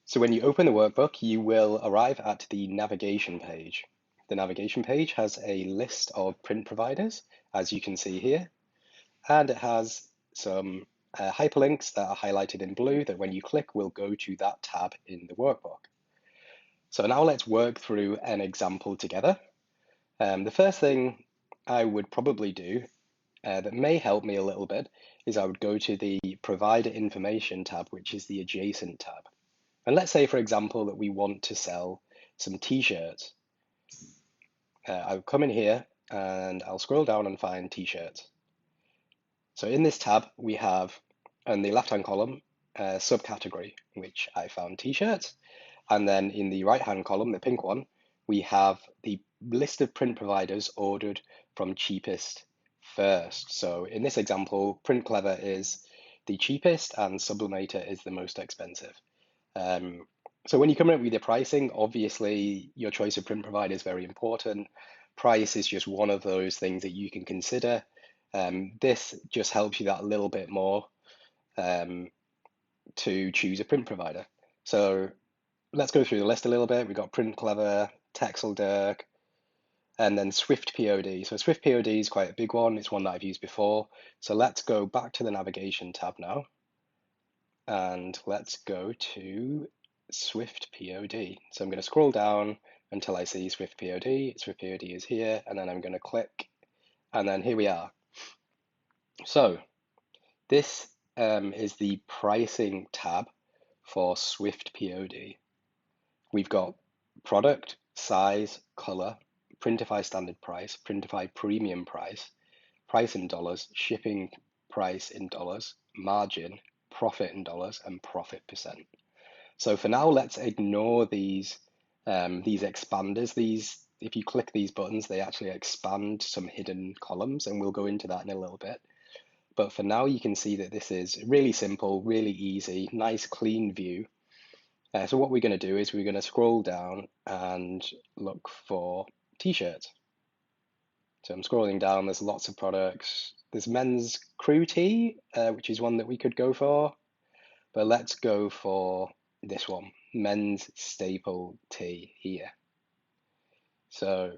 So when you open the workbook, you will arrive at the navigation page. The navigation page has a list of print providers, as you can see here, and it has some hyperlinks that are highlighted in blue that when you click will go to that tab in the workbook. So now let's work through an example together. The first thing I would probably do that may help me a little bit is I would go to the provider information tab, which is the adjacent tab. And let's say, for example, that we want to sell some t-shirts. I'll come in here and I'll scroll down and find t-shirts. So in this tab, we have on the left-hand column, a subcategory, which I found t-shirts. And then in the right-hand column, the pink one, we have the list of print providers ordered from cheapest first. So in this example, Print Clever is the cheapest and Sublimator is the most expensive. So when you come up with your pricing, obviously your choice of print provider is very important. Price is just one of those things that you can consider. This just helps you that little bit more to choose a print provider. So let's go through the list a little bit. We've got Print Clever, Texeldirk, and then Swift POD. So Swift POD is quite a big one. It's one that I've used before. So let's go back to the navigation tab now. And let's go to Swift POD. So I'm going to scroll down until I see Swift POD. Swift POD is here, and then I'm going to click, and then here we are. So this is the pricing tab for Swift POD. We've got product, size, color, Printify standard price, Printify premium price, price in dollars, shipping price in dollars, margin, profit in dollars, and profit percent. So for now, let's ignore these expanders. If you click these buttons, they actually expand some hidden columns, and we'll go into that in a little bit. But for now, you can see that this is really simple, really easy, nice, clean view. So what we're going to do is we're going to scroll down and look for t-shirts. So I'm scrolling down, there's lots of products. There's men's crew tee, which is one that we could go for. But let's go for this one, men's staple tee here. So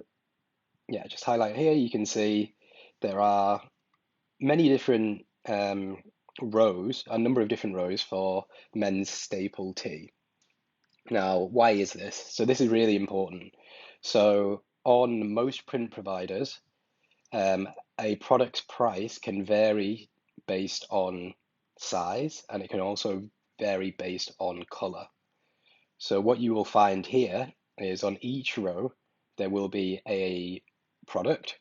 yeah, just highlight here, you can see there are many different rows, a number of different rows for men's staple tee. Now, why is this? So this is really important. So on most print providers, a product's price can vary based on size, and it can also vary based on color. So what you will find here is on each row, there will be a product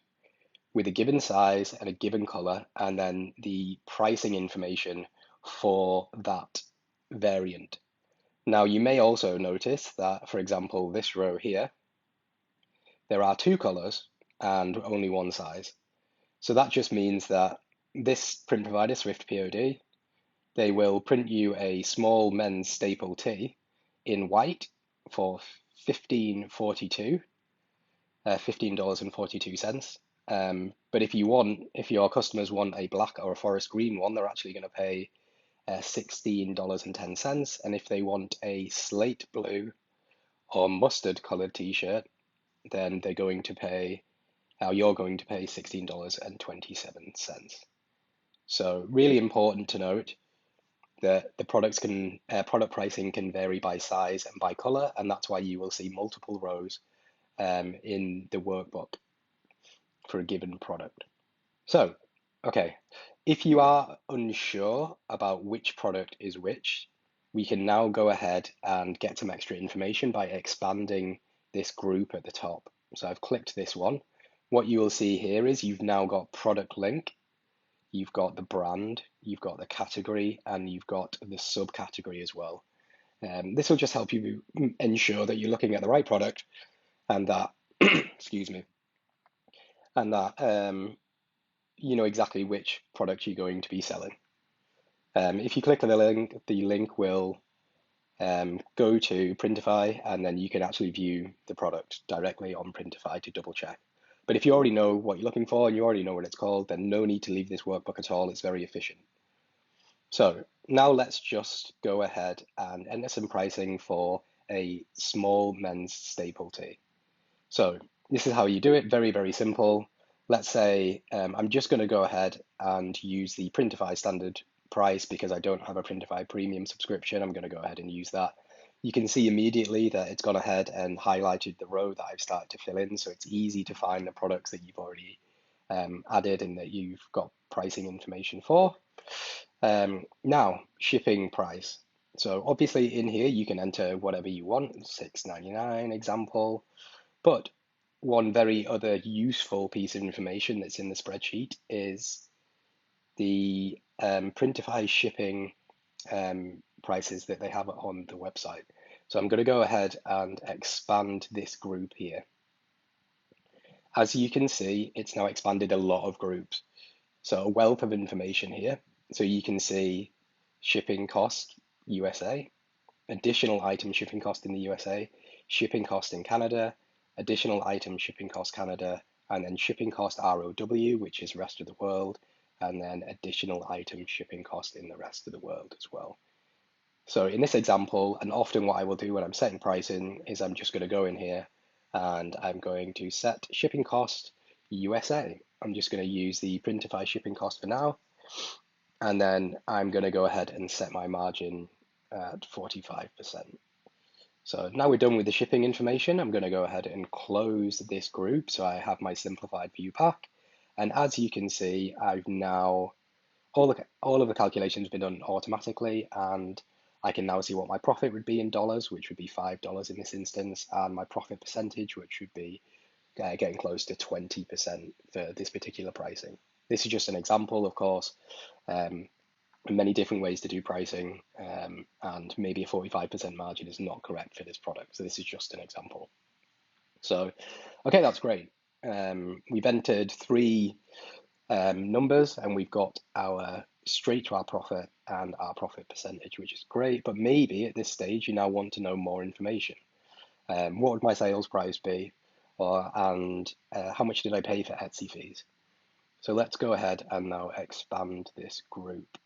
with a given size and a given color, and then the pricing information for that variant. Now, you may also notice that, for example, this row here, there are two colors and only one size. So that just means that this print provider, Swift POD, they will print you a small men's staple tee in white for $15.42. But if your customers want a black or a forest green one, they're actually going to pay $16.10. And if they want a slate blue or mustard colored t-shirt, then you're going to pay $16.27. So really important to note that the product pricing can vary by size and by color, and that's why you will see multiple rows in the workbook for a given product. So, okay, if you are unsure about which product is which, we can now go ahead and get some extra information by expanding this group at the top. So I've clicked this one. What you will see here is you've now got product link, you've got the brand, you've got the category, and you've got the subcategory as well. This will just help you ensure that you're looking at the right product and that, excuse me, and that you know exactly which product you're going to be selling. If you click on the link will go to Printify, and then you can actually view the product directly on Printify to double check. But if you already know what you're looking for and you already know what it's called, then no need to leave this workbook at all. It's very efficient. So now let's just go ahead and enter some pricing for a small men's staple tee. So this is how you do it, very, very simple. Let's say I'm just going to go ahead and use the Printify standard price because I don't have a Printify premium subscription. I'm going to go ahead and use that. You can see immediately that it's gone ahead and highlighted the row that I've started to fill in. So it's easy to find the products that you've already added and that you've got pricing information for. Now, shipping price. So obviously in here you can enter whatever you want, $6.99 example. But one very other useful piece of information that's in the spreadsheet is the Printify shipping prices that they have on the website. So I'm going to go ahead and expand this group here. As you can see, it's now expanded a lot of groups. So a wealth of information here. So you can see shipping cost USA, additional item shipping cost in the USA, shipping cost in Canada, additional item shipping cost Canada, and then shipping cost ROW, which is rest of the world, and then additional item shipping cost in the rest of the world as well. So in this example, and often what I will do when I'm setting pricing is I'm just going to go in here and I'm going to set shipping cost USA. I'm just going to use the Printify shipping cost for now. And then I'm going to go ahead and set my margin at 45%. So now we're done with the shipping information. I'm going to go ahead and close this group. So I have my simplified view pack. And as you can see, I've now, all of the calculations have been done automatically. And I can now see what my profit would be in dollars, which would be $5 in this instance, and my profit percentage, which would be getting close to 20% for this particular pricing. This is just an example, of course. Many different ways to do pricing, and maybe a 45% margin is not correct for this product. So this is just an example. So, okay, that's great. We've entered three numbers and we've got our straight to our profit and our profit percentage, which is great. But maybe at this stage, you now want to know more information. What would my sales price be? And how much did I pay for Etsy fees? So let's go ahead and now expand this group.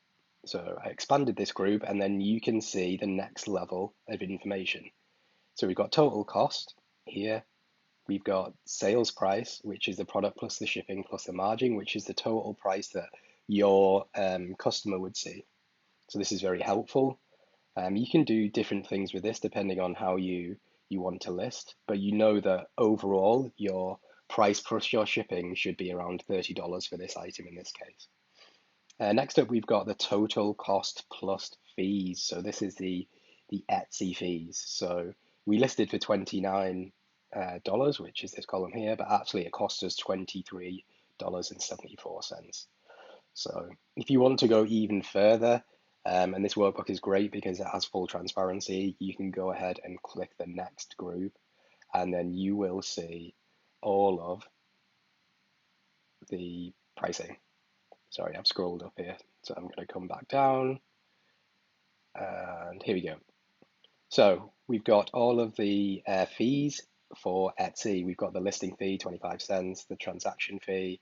So I expanded this group and then you can see the next level of information. So we've got total cost here. We've got sales price, which is the product plus the shipping plus the margin, which is the total price that your customer would see. So this is very helpful. You can do different things with this depending on how you want to list, but you know that overall your price plus your shipping should be around $30 for this item in this case. Next up, we've got the total cost plus fees. So this is the Etsy fees. So we listed for $29, which is this column here, but actually it cost us $23.74. So if you want to go even further, and this workbook is great because it has full transparency, you can go ahead and click the next group, and then you will see all of the pricing. Sorry, I've scrolled up here, so I'm going to come back down, and here we go. So we've got all of the fees for Etsy. We've got the listing fee, 25 cents, the transaction fee,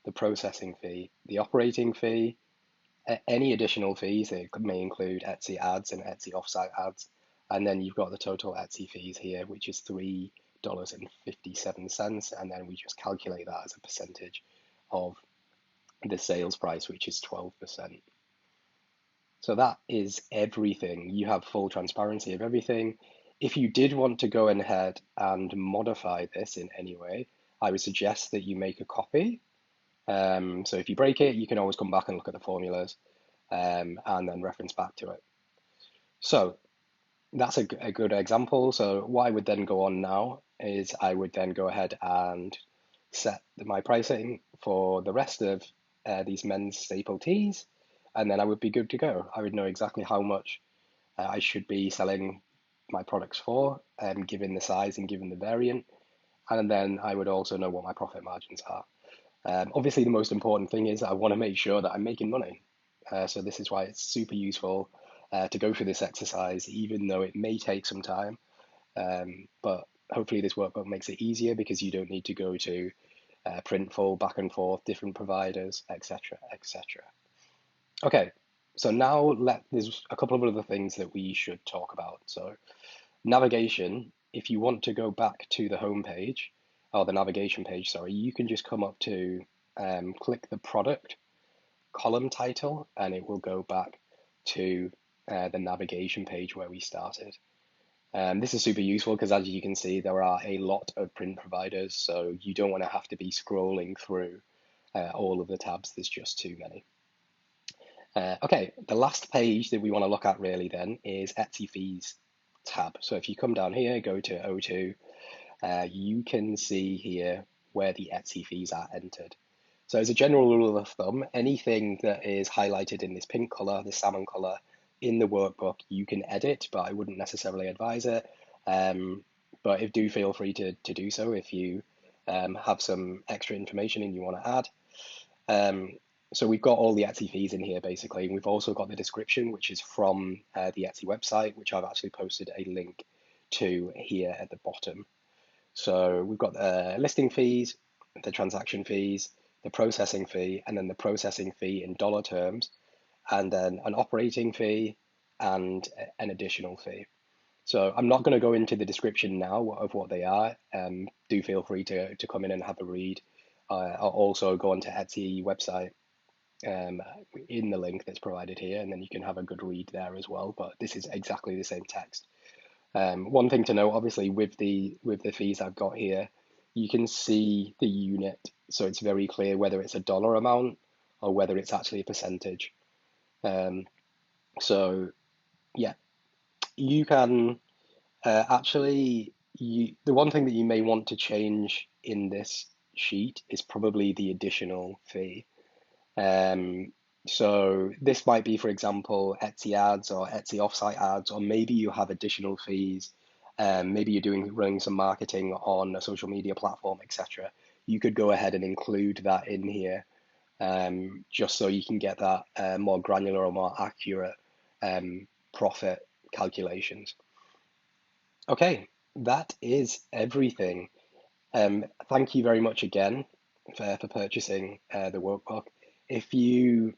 the processing fee, the operating fee, any additional fees. They may include Etsy ads and Etsy offsite ads. And then you've got the total Etsy fees here, which is $3.57. And then we just calculate that as a percentage of the sales price, which is 12%. So that is everything. You have full transparency of everything. If you did want to go ahead and modify this in any way, I would suggest that you make a copy. So if you break it, you can always come back and look at the formulas and then reference back to it. So that's a good example. So what I would then go on now is I would then go ahead and set my pricing for the rest of these men's staple tees, and then I would be good to go. I would know exactly how much I should be selling my products for, given the size and given the variant, and then I would also know what my profit margins are. Obviously, the most important thing is I want to make sure that I'm making money. So this is why it's super useful to go through this exercise, even though it may take some time. But hopefully this workbook makes it easier because you don't need to go to Printful, back and forth, different providers, etc., etc. Okay, So now there's a couple of other things that we should talk about. So navigation, if you want to go back to the home page, or the navigation page, sorry, you can just come up to click the product column title and it will go back to the navigation page where we started. This is super useful because as you can see, there are a lot of print providers, so you don't want to have to be scrolling through all of the tabs. There's just too many. Okay, the last page that we want to look at really then is Etsy fees tab. So if you come down here, go to O2, you can see here where the Etsy fees are entered. So as a general rule of thumb, anything that is highlighted in this pink color, this salmon color, in the workbook, you can edit, but I wouldn't necessarily advise it. But do feel free to do so if you have some extra information and you want to add. So we've got all the Etsy fees in here basically, and we've also got the description, which is from the Etsy website, which I've actually posted a link to here at the bottom. So we've got the listing fees, the transaction fees, the processing fee, and then the processing fee in dollar terms, and then an operating fee and an additional fee. So I'm not going to go into the description now of what they are. Do feel free to come in and have a read. I'll also go onto Etsy website in the link that's provided here, and then you can have a good read there as well. But this is exactly the same text. One thing to note, obviously, with the fees I've got here, you can see the unit, so it's very clear whether it's a dollar amount or whether it's actually a percentage. So yeah, you can the one thing that you may want to change in this sheet is probably the additional fee. So this might be, for example, Etsy ads or Etsy offsite ads, or maybe you have additional fees. Maybe you're running some marketing on a social media platform, etc. You could go ahead and include that in here, just so you can get that more granular or more accurate profit calculations. Okay, that is everything. Thank you very much again for purchasing the workbook. If you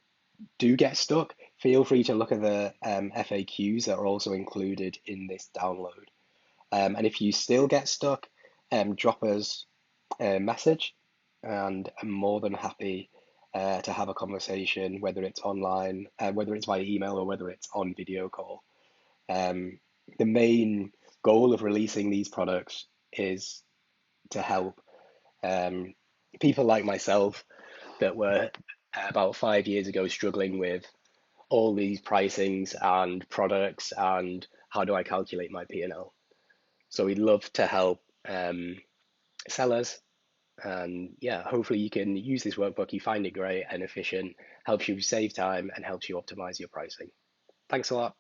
do get stuck, feel free to look at the FAQs that are also included in this download. And if you still get stuck, drop us a message, and I'm more than happy to have a conversation, whether it's online, whether it's via email, or whether it's on video call. The main goal of releasing these products is to help people like myself that were about 5 years ago struggling with all these pricings and products and how do I calculate my P&L. So we'd love to help sellers, and yeah, hopefully you can use this workbook, you find it great and efficient, helps you save time and helps you optimize your pricing. Thanks a lot.